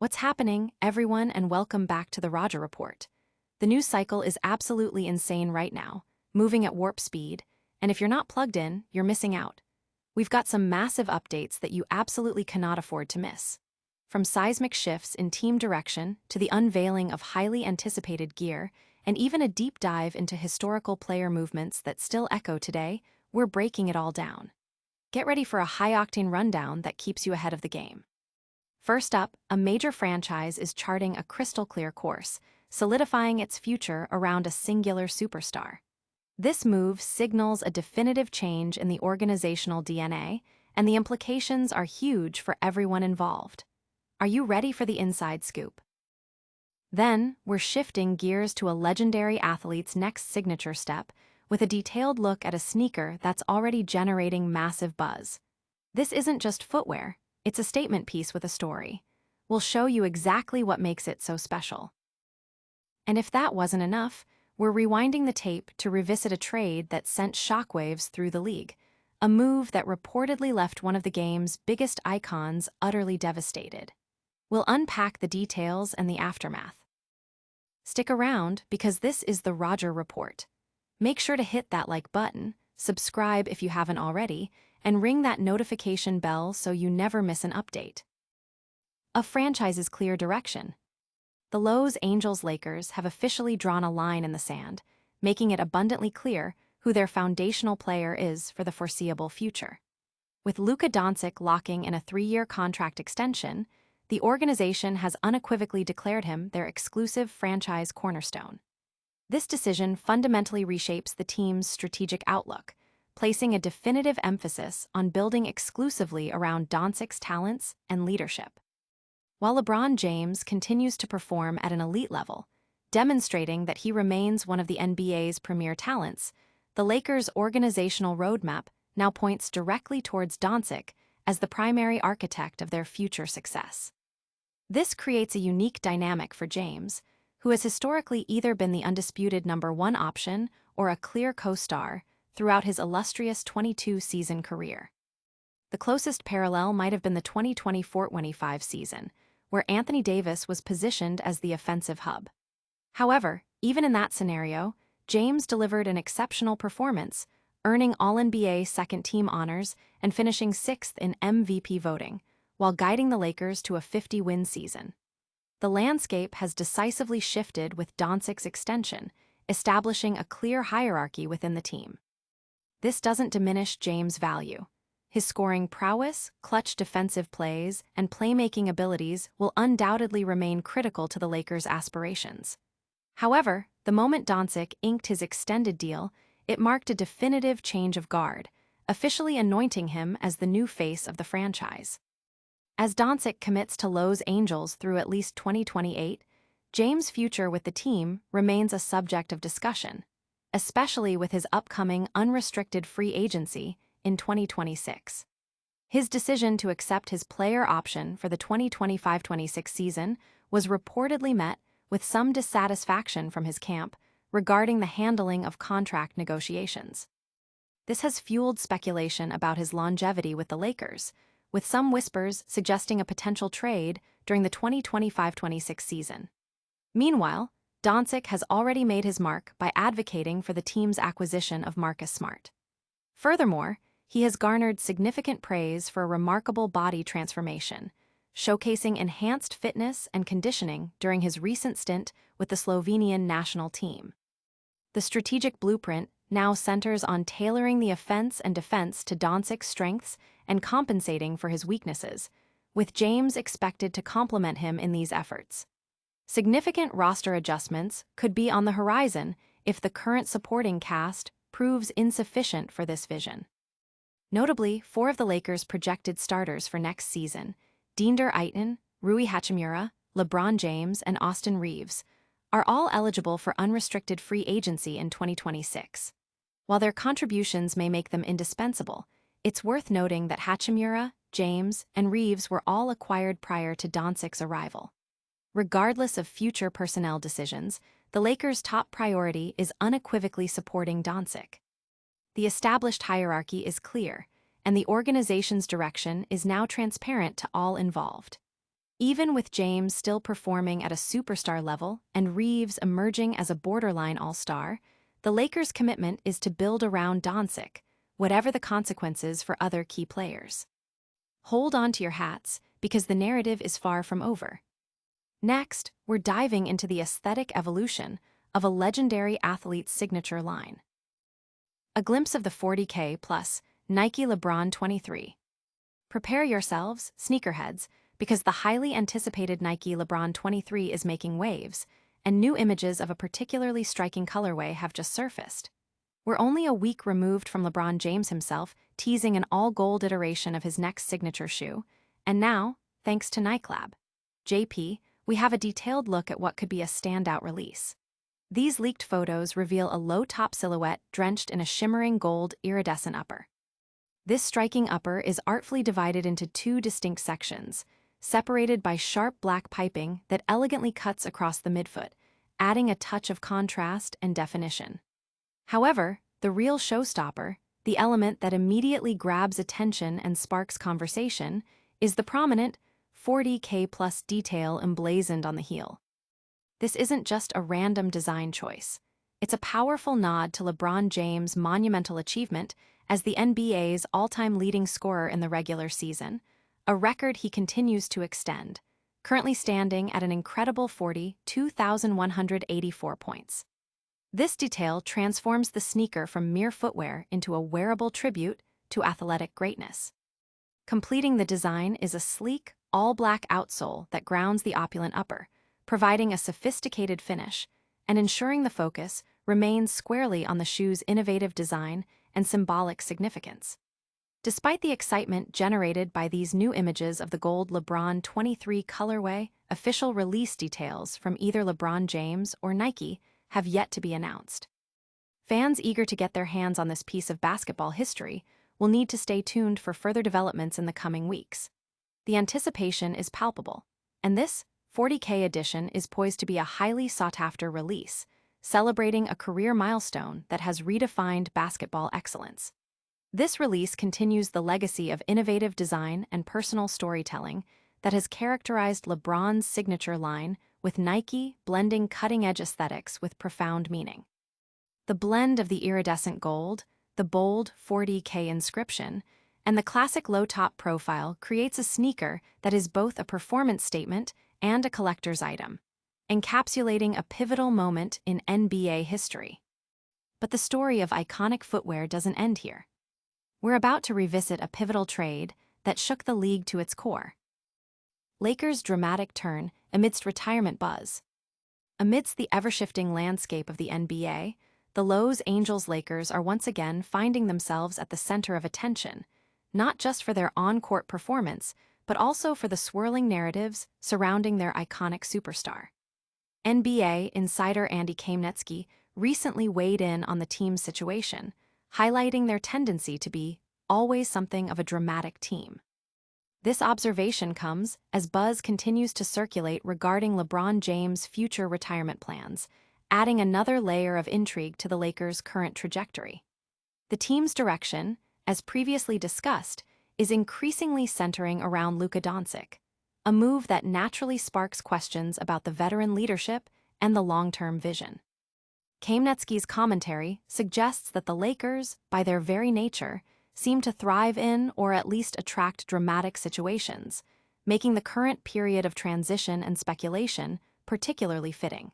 What's happening, everyone, and welcome back to the Roger Report. The news cycle is absolutely insane right now, moving at warp speed, and if you're not plugged in, you're missing out. We've got some massive updates that you absolutely cannot afford to miss. From seismic shifts in team direction to the unveiling of highly anticipated gear, and even a deep dive into historical player movements that still echo today, we're breaking it all down. Get ready for a high-octane rundown that keeps you ahead of the game. First up, a major franchise is charting a crystal-clear course, solidifying its future around a singular superstar. This move signals a definitive change in the organizational DNA, and the implications are huge for everyone involved. Are you ready for the inside scoop? Then, we're shifting gears to a legendary athlete's next signature step, with a detailed look at a sneaker that's already generating massive buzz. This isn't just footwear, it's a statement piece with a story. We'll show you exactly what makes it so special. And if that wasn't enough, we're rewinding the tape to revisit a trade that sent shockwaves through the league, a move that reportedly left one of the game's biggest icons utterly devastated. We'll unpack the details and the aftermath. Stick around because this is the Roger Report. Make sure to hit that like button, subscribe if you haven't already, and ring that notification bell so you never miss an update. A franchise's clear direction. The Los Angeles Lakers have officially drawn a line in the sand, making it abundantly clear who their foundational player is for the foreseeable future. With Luka Doncic locking in a 3-year contract extension, the organization has unequivocally declared him their exclusive franchise cornerstone. This decision fundamentally reshapes the team's strategic outlook, placing a definitive emphasis on building exclusively around Doncic's talents and leadership. While LeBron James continues to perform at an elite level, demonstrating that he remains one of the NBA's premier talents, the Lakers' organizational roadmap now points directly towards Doncic as the primary architect of their future success. This creates a unique dynamic for James, who has historically either been the undisputed number one option or a clear co-star throughout his illustrious 22-season career. The closest parallel might have been the 2020-2025 season, where Anthony Davis was positioned as the offensive hub. However, even in that scenario, James delivered an exceptional performance, earning All-NBA second-team honors and finishing 6th in MVP voting, while guiding the Lakers to a 50-win season. The landscape has decisively shifted with Doncic's extension, establishing a clear hierarchy within the team. This doesn't diminish James' value. His scoring prowess, clutch defensive plays, and playmaking abilities will undoubtedly remain critical to the Lakers' aspirations. However, the moment Doncic inked his extended deal, it marked a definitive change of guard, officially anointing him as the new face of the franchise. As Doncic commits to Los Angeles through at least 2028, James' future with the team remains a subject of discussion, especially with his upcoming unrestricted free agency in 2026. His decision to accept his player option for the 2025-26 season was reportedly met with some dissatisfaction from his camp regarding the handling of contract negotiations. This has fueled speculation about his longevity with the Lakers, with some whispers suggesting a potential trade during the 2025-26 season. Meanwhile, Doncic has already made his mark by advocating for the team's acquisition of Marcus Smart. Furthermore, he has garnered significant praise for a remarkable body transformation, showcasing enhanced fitness and conditioning during his recent stint with the Slovenian national team. The strategic blueprint now centers on tailoring the offense and defense to Doncic's strengths and compensating for his weaknesses, with James expected to complement him in these efforts. Significant roster adjustments could be on the horizon if the current supporting cast proves insufficient for this vision. Notably, 4 of the Lakers' projected starters for next season, Dinder Ayton, Rui Hachimura, LeBron James, and Austin Reeves, are all eligible for unrestricted free agency in 2026. While their contributions may make them indispensable, it's worth noting that Hachimura, James, and Reeves were all acquired prior to Doncic's arrival. Regardless of future personnel decisions, the Lakers' top priority is unequivocally supporting Doncic. The established hierarchy is clear, and the organization's direction is now transparent to all involved. Even with James still performing at a superstar level and Reeves emerging as a borderline all-star, the Lakers' commitment is to build around Doncic, whatever the consequences for other key players. Hold on to your hats, because the narrative is far from over. Next, we're diving into the aesthetic evolution of a legendary athlete's signature line. A glimpse of the 40K plus Nike LeBron 23. Prepare yourselves, sneakerheads, because the highly anticipated Nike LeBron 23 is making waves, and new images of a particularly striking colorway have just surfaced. We're only a week removed from LeBron James himself teasing an all-gold iteration of his next signature shoe, and now, thanks to Nike JP, we have a detailed look at what could be a standout release. These leaked photos reveal a low-top silhouette drenched in a shimmering gold iridescent upper. This striking upper is artfully divided into two distinct sections, separated by sharp black piping that elegantly cuts across the midfoot, adding a touch of contrast and definition. However, the real showstopper, the element that immediately grabs attention and sparks conversation, is the prominent 40K plus detail emblazoned on the heel. This isn't just a random design choice. It's a powerful nod to LeBron James' monumental achievement as the NBA's all-time leading scorer in the regular season, a record he continues to extend, currently standing at an incredible 42,184 points. This detail transforms the sneaker from mere footwear into a wearable tribute to athletic greatness. Completing the design is a sleek, all-black outsole that grounds the opulent upper, providing a sophisticated finish and ensuring the focus remains squarely on the shoe's innovative design and symbolic significance. Despite the excitement generated by these new images of the gold LeBron 23 colorway, official release details from either LeBron James or Nike have yet to be announced. Fans eager to get their hands on this piece of basketball history will need to stay tuned for further developments in the coming weeks. The anticipation is palpable, and this 40K edition is poised to be a highly sought-after release, celebrating a career milestone that has redefined basketball excellence. This release continues the legacy of innovative design and personal storytelling that has characterized LeBron's signature line, with Nike blending cutting-edge aesthetics with profound meaning. The blend of the iridescent gold, the bold 40K inscription, and the classic low-top profile creates a sneaker that is both a performance statement and a collector's item, encapsulating a pivotal moment in NBA history. But the story of iconic footwear doesn't end here. We're about to revisit a pivotal trade that shook the league to its core. Lakers' dramatic turn amidst retirement buzz. Amidst the ever-shifting landscape of the NBA, the Los Angeles Lakers are once again finding themselves at the center of attention, not just for their on-court performance, but also for the swirling narratives surrounding their iconic superstar. NBA insider Andy Kamnetsky recently weighed in on the team's situation, highlighting their tendency to be always something of a dramatic team. This observation comes as buzz continues to circulate regarding LeBron James' future retirement plans, adding another layer of intrigue to the Lakers' current trajectory. The team's direction, as previously discussed, is increasingly centering around Luka Doncic, a move that naturally sparks questions about the veteran leadership and the long-term vision. Kamnetsky's commentary suggests that the Lakers, by their very nature, seem to thrive in or at least attract dramatic situations, making the current period of transition and speculation particularly fitting.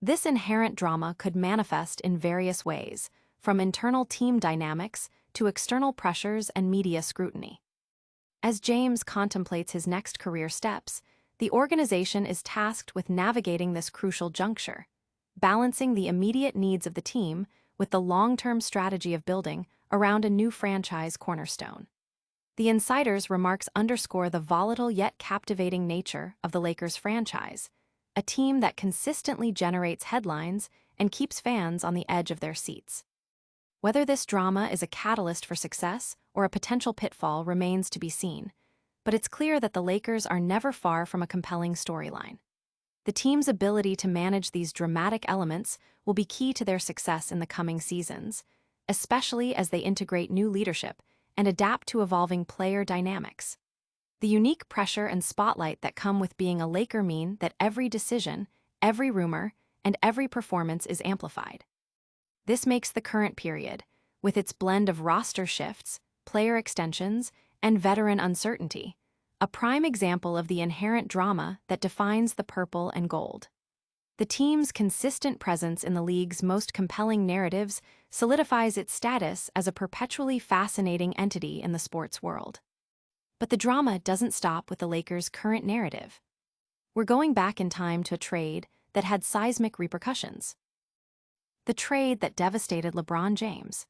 This inherent drama could manifest in various ways, from internal team dynamics to external pressures and media scrutiny. As James contemplates his next career steps, the organization is tasked with navigating this crucial juncture, balancing the immediate needs of the team with the long-term strategy of building around a new franchise cornerstone. The insider's remarks underscore the volatile yet captivating nature of the Lakers franchise, a team that consistently generates headlines and keeps fans on the edge of their seats. Whether this drama is a catalyst for success or a potential pitfall remains to be seen, but it's clear that the Lakers are never far from a compelling storyline. The team's ability to manage these dramatic elements will be key to their success in the coming seasons, especially as they integrate new leadership and adapt to evolving player dynamics. The unique pressure and spotlight that come with being a Laker mean that every decision, every rumor, and every performance is amplified. This makes the current period, with its blend of roster shifts, player extensions, and veteran uncertainty, a prime example of the inherent drama that defines the purple and gold. The team's consistent presence in the league's most compelling narratives solidifies its status as a perpetually fascinating entity in the sports world. But the drama doesn't stop with the Lakers' current narrative. We're going back in time to a trade that had seismic repercussions. The trade that devastated LeBron James.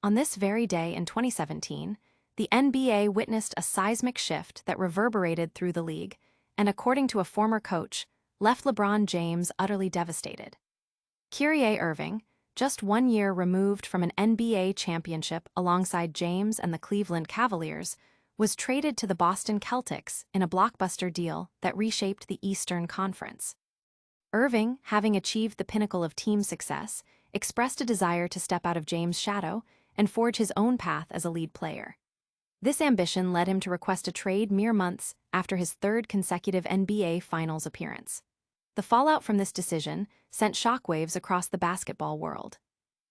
On this very day in 2017, the NBA witnessed a seismic shift that reverberated through the league, and according to a former coach, left LeBron James utterly devastated. Kyrie Irving, just 1 year removed from an NBA championship alongside James and the Cleveland Cavaliers, was traded to the Boston Celtics in a blockbuster deal that reshaped the Eastern Conference. Irving, having achieved the pinnacle of team success, expressed a desire to step out of James' shadow and forge his own path as a lead player. This ambition led him to request a trade mere months after his third consecutive NBA Finals appearance. The fallout from this decision sent shockwaves across the basketball world.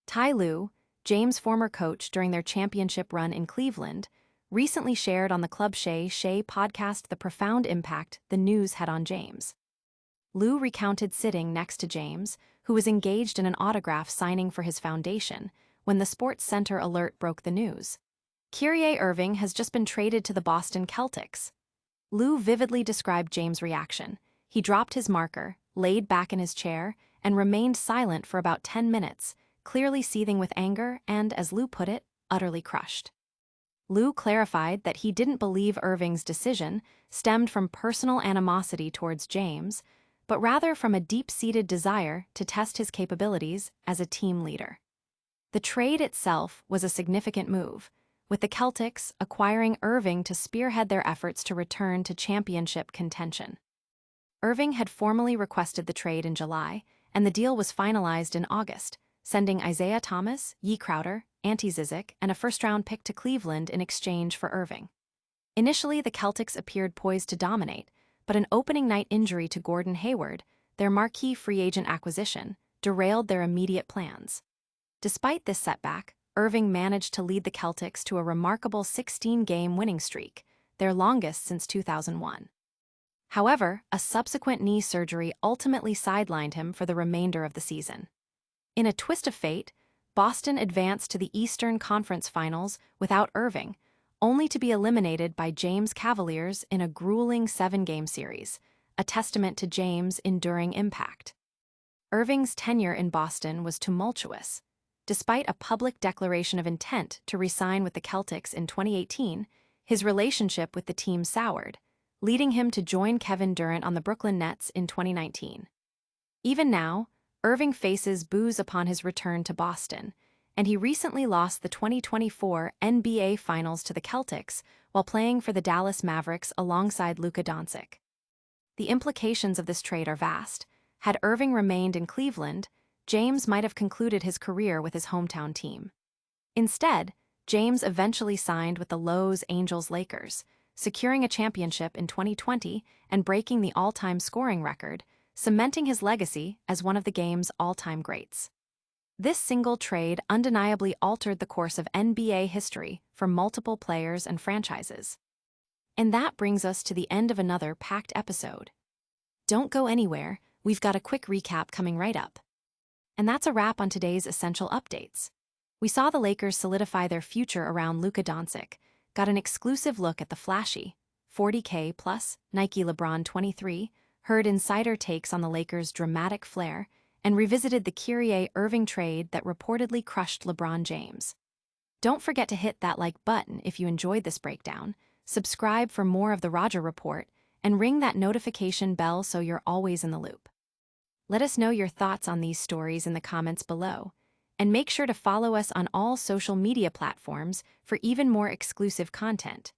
Ty Lue, James' former coach during their championship run in Cleveland, recently shared on the Club Shay podcast the profound impact the news had on James. Lue recounted sitting next to James, who was engaged in an autograph signing for his foundation, when the Sports Center alert broke the news. Kyrie Irving has just been traded to the Boston Celtics. Lue vividly described James' reaction. He dropped his marker, laid back in his chair, and remained silent for about 10 minutes, clearly seething with anger and, as Lue put it, utterly crushed. Lue clarified that he didn't believe Irving's decision stemmed from personal animosity towards James, but rather from a deep-seated desire to test his capabilities as a team leader. The trade itself was a significant move, with the Celtics acquiring Irving to spearhead their efforts to return to championship contention. Irving had formally requested the trade in July, and the deal was finalized in August, sending Isaiah Thomas, Ye Crowder, Ante Zizic, and a first-round pick to Cleveland in exchange for Irving. Initially, the Celtics appeared poised to dominate, but an opening night injury to Gordon Hayward, their marquee free agent acquisition, derailed their immediate plans. Despite this setback, Irving managed to lead the Celtics to a remarkable 16-game winning streak, their longest since 2001. However, a subsequent knee surgery ultimately sidelined him for the remainder of the season. In a twist of fate, Boston advanced to the Eastern Conference Finals without Irving, only to be eliminated by James' Cavaliers in a grueling 7-game series, a testament to James' enduring impact. Irving's tenure in Boston was tumultuous. Despite a public declaration of intent to re-sign with the Celtics in 2018, his relationship with the team soured, leading him to join Kevin Durant on the Brooklyn Nets in 2019. Even now, Irving faces boos upon his return to Boston, and he recently lost the 2024 NBA Finals to the Celtics while playing for the Dallas Mavericks alongside Luka Doncic. The implications of this trade are vast. Had Irving remained in Cleveland, James might have concluded his career with his hometown team. Instead, James eventually signed with the Los Angeles Lakers, securing a championship in 2020 and breaking the all-time scoring record, cementing his legacy as one of the game's all-time greats. This single trade undeniably altered the course of NBA history for multiple players and franchises. And that brings us to the end of another packed episode. Don't go anywhere, we've got a quick recap coming right up. And that's a wrap on today's essential updates. We saw the Lakers solidify their future around Luka Doncic, got an exclusive look at the flashy, $40K plus Nike LeBron 23, heard insider takes on the Lakers' dramatic flair, and revisited the Kyrie Irving trade that reportedly crushed LeBron James. Don't forget to hit that like button if you enjoyed this breakdown, subscribe for more of the Roger Report, and ring that notification bell so you're always in the loop. Let us know your thoughts on these stories in the comments below, and make sure to follow us on all social media platforms for even more exclusive content.